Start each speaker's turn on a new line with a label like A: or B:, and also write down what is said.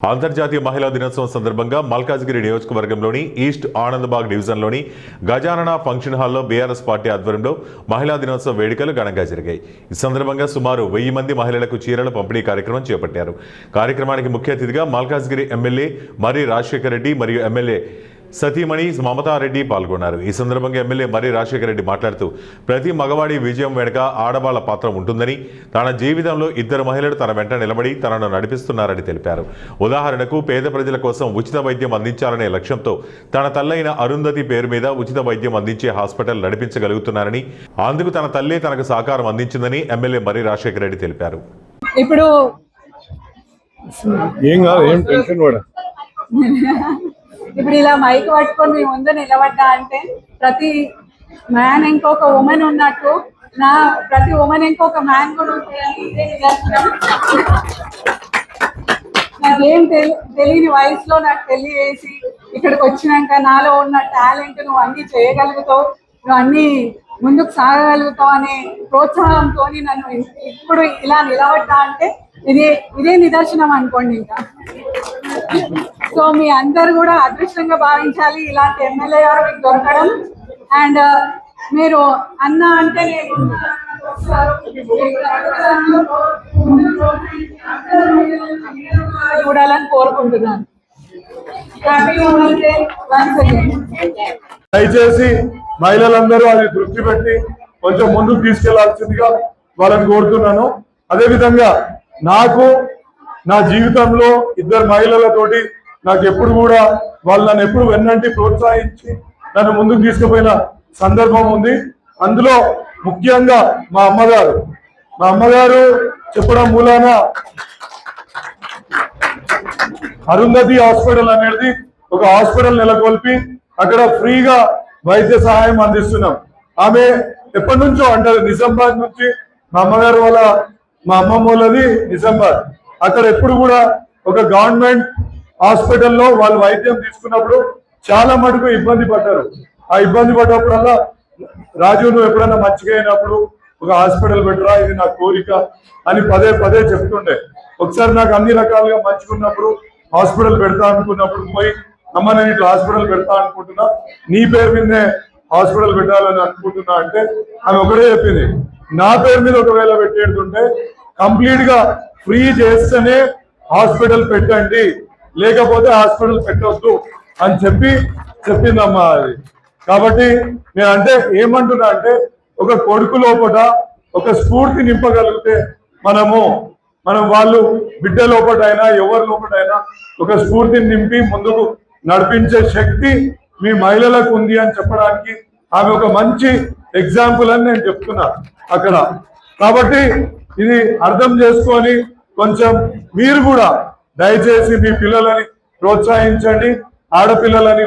A: అంతర్జాతీయ మహిళా దినోత్సవం సందర్భంగా మల్కాజ్గిరి నియోజకవర్గంలోని ఈస్ట్ ఆనందబాగ్ డివిజన్లోని గజానన ఫంక్షన్ హాల్లో బీఆర్ఎస్ పార్టీ ఆధ్వర్యంలో మహిళా దినోత్సవ వేడుకలు ఘనంగా జరిగాయి. ఈ సందర్భంగా సుమారు 1000 మంది మహిళలకు చీరల పంపిణీ కార్యక్రమం చేపట్టారు. కార్యక్రమానికి ముఖ్య అతిథిగా మల్కాజ్గిరి ఎమ్మెల్యే మర్రి రాజశేఖర్ రెడ్డి మరియు ఎమ్మెల్యే సతీమణి మమతారెడ్డి పాల్గొన్నారు. ఈ సందర్భంగా ఎమ్మెల్యే మర్రి రాజశేఖర్ రెడ్డి మాట్లాడుతూ ప్రతి మగవాడి విజయం వెనుక ఆడవాళ్ల పాత్ర ఉంటుందని, తన జీవితంలో 2 మహిళలు తన వెంట నిలబడి తనను నడిపిస్తున్నారని తెలిపారు. ఉదాహరణకు పేద ప్రజల కోసం ఉచిత వైద్యం అందించాలనే లక్ష్యంతో తన తల్లైన అరుంధతి పేరు మీద ఉచిత వైద్యం అందించే హాస్పిటల్ నడిపించగలుగుతున్నారని, అందుకు తన తల్లే తనకు సహకారం అందించిందని ఎమ్మెల్యే మర్రి రాజశేఖర్ రెడ్డి తెలిపారు.
B: ఇప్పుడు ఇలా మైక్ పట్టుకొని మీ ముందు నిలబడ్డా అంటే ప్రతి మ్యాన్ ఇంకొక ఉమెన్ ఉన్నట్టు ప్రతి ఉమెన్ ఇంకొక మ్యాన్ కూడా ఉంటాయని నాకేం తెలియని వయసులో నాకు తెలియజేసి ఇక్కడికి వచ్చినాక నాలో ఉన్న టాలెంట్ నువ్వు అన్ని చేయగలుగుతావు, నువ్వు అన్ని ముందుకు సాగగలుగుతావు అనే ప్రోత్సాహంతో నన్ను ఇప్పుడు ఇలా నిలబడ్డా అంటే ఇదే నిదర్శనం అనుకోండి. ఇంకా సో మీ అందరు కూడా అదృష్టంగా భావించాలి ఇలాంటి ఎమ్మెల్యే గారు మీకు దొరకడం. అండ్ మీరు అన్న అంటే చూడాలని కోరుకుంటున్నాను.
C: దయచేసి మహిళలందరూ అది దృష్టి పెట్టి కొంచెం ముందుకు తీసుకెళ్లాల్సిందిగా వాళ్ళని కోరుతున్నాను. అదేవిధంగా నాకు నా జీవితంలో 2 మహిళలతోటి నాకు ఎప్పుడు కూడా వాళ్ళు నన్ను ఎప్పుడు వెన్నంటి ప్రోత్సహించి నన్ను ముందుకు తీసుకుపోయిన సందర్భం ఉంది. అందులో ముఖ్యంగా మా అమ్మగారు చెప్పడం మూలాన అరుంధతి హాస్పిటల్ అనేది ఒక హాస్పిటల్ నెలకొల్పి అక్కడ ఫ్రీగా వైద్య సహాయం అందిస్తున్నాం. ఆమె ఎప్పటి నుంచో అంటారు, నిజామాబాద్ నుంచి మా అమ్మమ్మ వాళ్ళది నిజామాబాద్. అక్కడ ఎప్పుడు కూడా ఒక గవర్నమెంట్ హాస్పిటల్లో వాళ్ళు వైద్యం తీసుకున్నప్పుడు చాలా మటుకు ఇబ్బంది పడ్డారు. ఆ ఇబ్బంది పడ్డప్పుడల్లా రాజు నువ్వు ఎప్పుడన్నా మంచిగా అయినప్పుడు ఒక హాస్పిటల్ పెట్టరా, ఇది నా కోరిక అని పదే చెప్తుండే. ఒకసారి నాకు అన్ని రకాలుగా మంచిగున్నప్పుడు హాస్పిటల్ పెడతా అనుకున్నప్పుడు పోయి అమ్మ నేను ఇట్లా హాస్పిటల్ పెడతా అనుకుంటున్నా, నీ పేరు మీదనే హాస్పిటల్ పెట్టాలని అనుకుంటున్నా అంటే ఆమె ఒకటే చెప్పింది, నా పేరు మీద ఒకవేళ పెట్టేడుతుంటే కంప్లీట్ గా ఫ్రీ చేస్తేనే హాస్పిటల్ పెట్టండి, లేకపోతే హాస్పిటల్ పెట్టవద్దు అని చెప్పిందమ్మా అది. కాబట్టి నేను అంటే ఏమంటున్నా అంటే ఒక కొడుకు లోపల ఒక స్ఫూర్తి నింపగలిగితే మనం వాళ్ళు బిడ్డ లోపటైనా ఎవరి లోపటైనా ఒక స్ఫూర్తిని నింపి ముందుకు నడిపించే శక్తి మీ మహిళలకు ఉంది అని చెప్పడానికి ఆమె ఒక మంచి ఎగ్జాంపుల్ అని నేను చెప్తున్నా అక్కడ. కాబట్టి ఇది అర్థం చేసుకొని కొంచెం మీరు కూడా దయచేసి మీ పిల్లలని ప్రోత్సహించండి, ఆడపిల్లలని